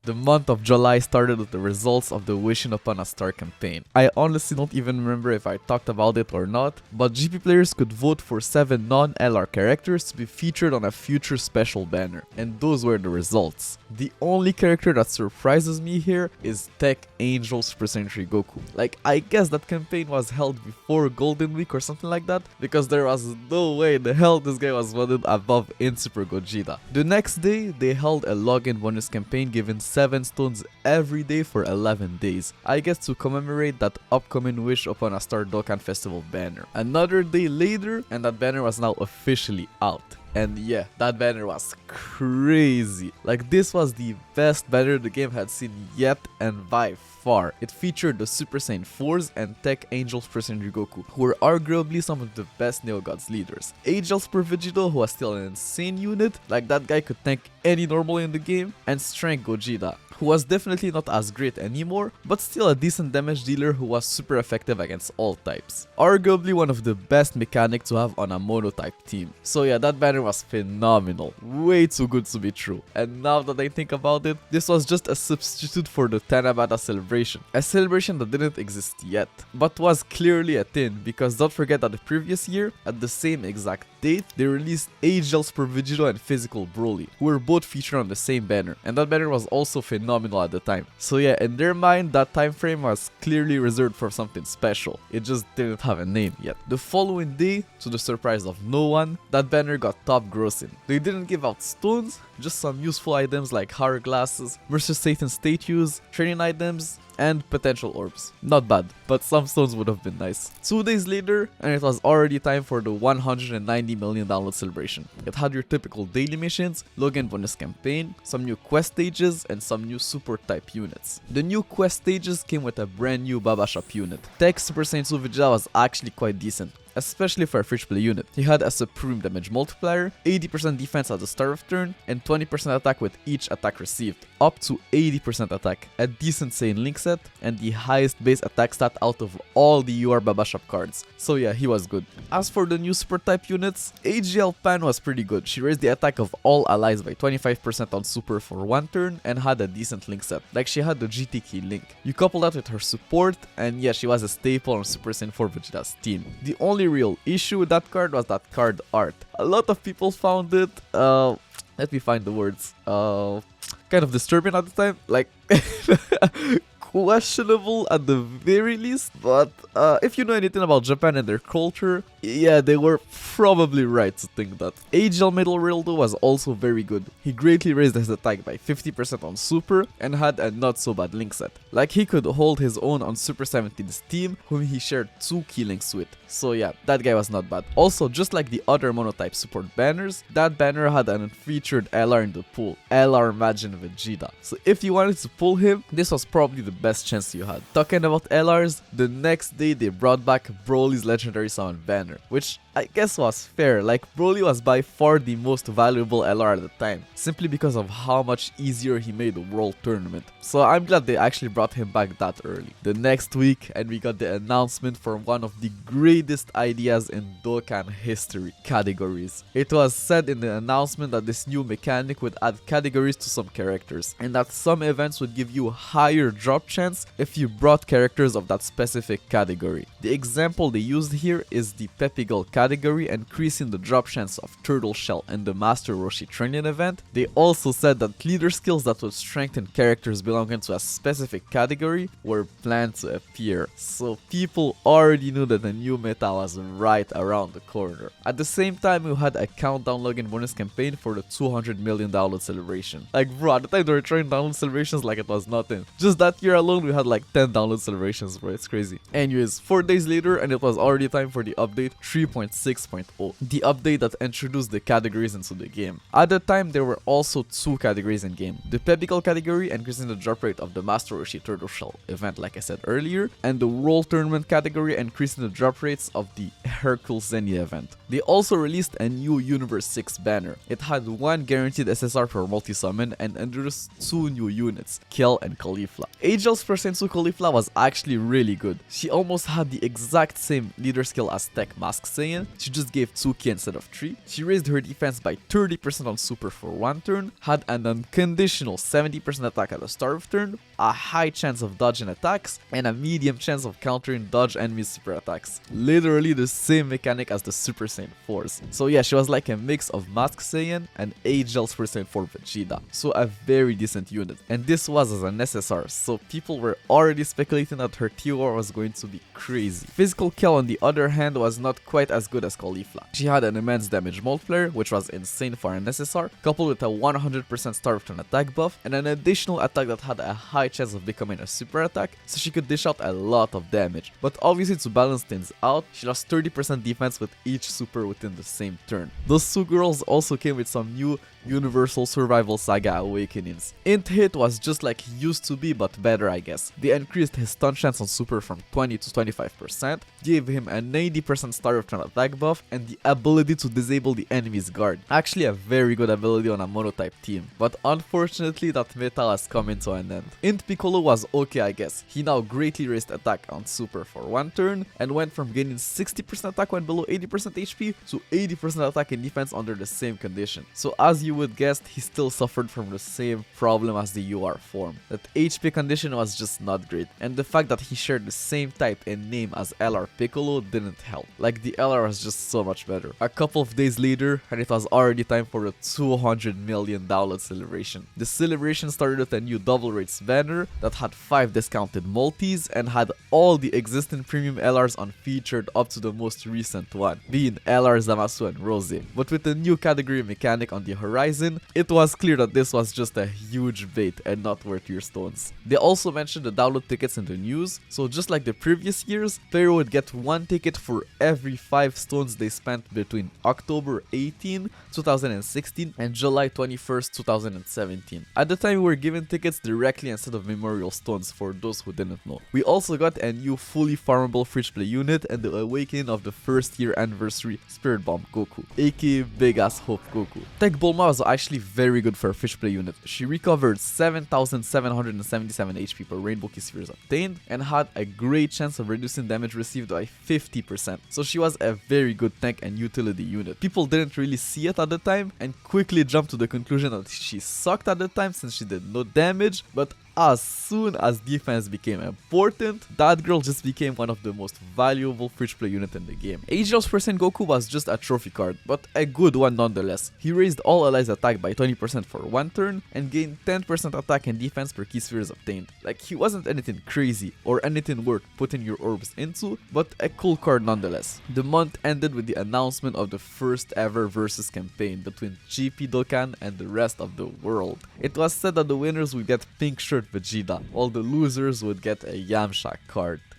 The month of July started with the results of the Wishing Upon a Star campaign. I honestly don't even remember if I talked about it or not, but GP players could vote for 7 non-LR characters to be featured on a future special banner, and those were the results. The only character that surprises me here is Tech Angel Super Saiyan Goku. Like, I guess that campaign was held before Golden Week or something like that, because there was no way in the hell this guy was voted above in Super Gogeta. The next day, they held a login bonus campaign giving 7 stones every day for 11 days. I guess to commemorate that upcoming Wish Upon a Star Dokkan Festival banner. Another day later, and that banner was now officially out. And yeah, that banner was crazy. Like, this was the best banner the game had seen yet, and by far. It featured the Super Saiyan 4s and Tech Angel Super Saiyan Goku, who were arguably some of the best Neo Gods leaders. Angel Super Vegito, who was still an insane unit, like that guy could tank any normal in the game, and Strength Gogeta, who was definitely not as great anymore, but still a decent damage dealer who was super effective against all types. Arguably one of the best mechanics to have on a mono-type team. So yeah, that banner was phenomenal. Way too good to be true. And now that I think about it, this was just a substitute for the Tanabata celebration. A celebration that didn't exist yet, but was clearly a thing, because don't forget that the previous year, at the same exact date, they released Angel Super Vegito and Physical Broly, who were both featured on the same banner, and that banner was also phenomenal at the time. So yeah, in their mind, that time frame was clearly reserved for something special. It just didn't have a name yet. The following day, to the surprise of no one, that banner got top grossing. They didn't give out stones, just some useful items like hourglasses, Mercer Satan statues, training items, and potential orbs. Not bad, but some stones would have been nice. 2 days later, and it was already time for the 190 million download celebration. It had your typical daily missions, login bonus campaign, some new quest stages, and some new super type units. The new quest stages came with a brand new Baba Shop unit. Tech Super Saiyan 2 Vegeta was actually quite decent, especially for a free-to-play unit. He had a supreme damage multiplier, 80% defense at the start of turn, and 20% attack with each attack received, up to 80% attack, a decent Saiyan Link set, and the highest base attack stat out of all the UR Baba Shop cards. So yeah, he was good. As for the new super type units, AGL Pan was pretty good. She raised the attack of all allies by 25% on super for 1 turn, and had a decent Link set. Like, she had the GT Key Link. You couple that with her support, and yeah, she was a staple on Super Saiyan 4 Vegeta's team. The only real issue with that card was that card art. A lot of people found it, let me find the words, kind of disturbing at the time, like questionable at the very least, but if you know anything about Japan and their culture, yeah, they were probably right to think that. AGL Middle Rildo was also very good. He greatly raised his attack by 50% on super and had a not so bad link set. Like, he could hold his own on Super 17's team, whom he shared 2 key links with. So yeah, that guy was not bad. Also, just like the other monotype support banners, that banner had an unfeatured LR in the pool, LR Imagine Vegeta. So if you wanted to pull him, this was probably the best chance you had. Talking about LRs, the next day they brought back Broly's Legendary Summon banner, which I guess was fair. Like, Broly was by far the most valuable LR at the time, simply because of how much easier he made the World Tournament. So I'm glad they actually brought him back that early. The next week, and we got the announcement for one of the greatest ideas in Dokkan history: categories. It was said in the announcement that this new mechanic would add categories to some characters, and that some events would give you higher drop chance if you brought characters of that specific category. The example they used here is the Pepigal category, increasing the drop chance of Turtle Shell in the Master Roshi training event. They also said that leader skills that would strengthen characters belonging to a specific category were planned to appear. So people already knew that the new meta was right around the corner. At the same time, we had a countdown login bonus campaign for the 200 million download celebration. Like, bro, at the time they were trying download celebrations like it was nothing. Just that year alone, we had like 10 download celebrations, bro. It's crazy. Anyways, 4 days later, and it was already time for the update 3.6.0, the update that introduced the categories into the game. At the time, there were also 2 categories in game: the Pepical category, increasing the drop rate of the Master Roshi Turtle Shell event, like I said earlier, and the World Tournament category, increasing the drop rates of the Hercule Zenia event. They also released a new Universe 6 banner. It had 1 guaranteed SSR per multi-summon and introduced 2 new units, Kale and Caulifla. Angel's Percent 2 Caulifla was actually really good. She almost had the exact same leader skill as Tech, Mask Saiyan, she just gave 2k instead of 3. She raised her defense by 30% on Super for 1 turn, had an unconditional 70% attack at the start of turn, a high chance of dodging attacks, and a medium chance of countering dodge enemy super attacks. Literally the same mechanic as the Super Saiyan 4s. So yeah, she was like a mix of Mask Saiyan and AGL Super Saiyan 4 Vegeta. So a very decent unit. And this was as an SSR, so people were already speculating that her TOR was going to be crazy. Physical Kale on the other hand was not quite as good as Caulifla. She had an immense damage multiplier, which was insane for an SSR, coupled with a 100% start of turn attack buff, and an additional attack that had a high chance of becoming a super attack, so she could dish out a lot of damage. But obviously to balance things out, she lost 30% defense with each super within the same turn. Those two girls also came with some new Universal Survival Saga awakenings. Int hit was just like he used to be, but better I guess. They increased his stun chance on super from 20 to 25%, gave him a 90% start of turn attack buff, and the ability to disable the enemy's guard. Actually a very good ability on a monotype team, but unfortunately that meta has come into an end. Int Piccolo was okay I guess. He now greatly raised attack on super for 1 turn, and went from gaining 60% attack when below 80% HP to 80% attack and defense under the same condition. So as you would guess, he still suffered from the same problem as the UR form. That HP condition was just not great, and the fact that he shared the same type and name as LR Piccolo didn't help. Like the LR was just so much better. A couple of days later, and it was already time for the 200 million download celebration. The celebration started with a new double rates banner that had 5 discounted multis and had all the existing premium LRs unfeatured up to the most recent one, being LR Zamasu and Rose. But with the new category mechanic on the horizon, it was clear that this was just a huge bait and not worth your stones. They also mentioned the download tickets in the news, so just like the previous years, player would get 1 ticket for every 5 stones they spent between October 18, 2016 and July 21st, 2017. At the time we were given tickets directly instead of memorial stones for those who didn't know. We also got a new fully farmable free-to-play unit and the awakening of the first year anniversary Spirit Bomb Goku, aka Big Ass Hope Goku. Tech Bulma was actually very good for a free-to-play unit. She recovered 7,777 HP per Rainbow Key Spheres obtained and had a great chance of reducing damage received by 50%. So she was a very good tank and utility unit. People didn't really see it at the time and quickly jumped to the conclusion that she sucked at the time since she did no damage, but as soon as defense became important, that girl just became one of the most valuable free-to-play units in the game. Ageless Percent Goku was just a trophy card, but a good one nonetheless. He raised all allies attack by 20% for 1 turn and gained 10% attack and defense per key spheres obtained. Like, he wasn't anything crazy or anything worth putting your orbs into, but a cool card nonetheless. The month ended with the announcement of the first ever versus campaign between GP Dokkan and the rest of the world. It was said that the winners would get pink shirt Vegeta, while the losers would get a Yamcha card.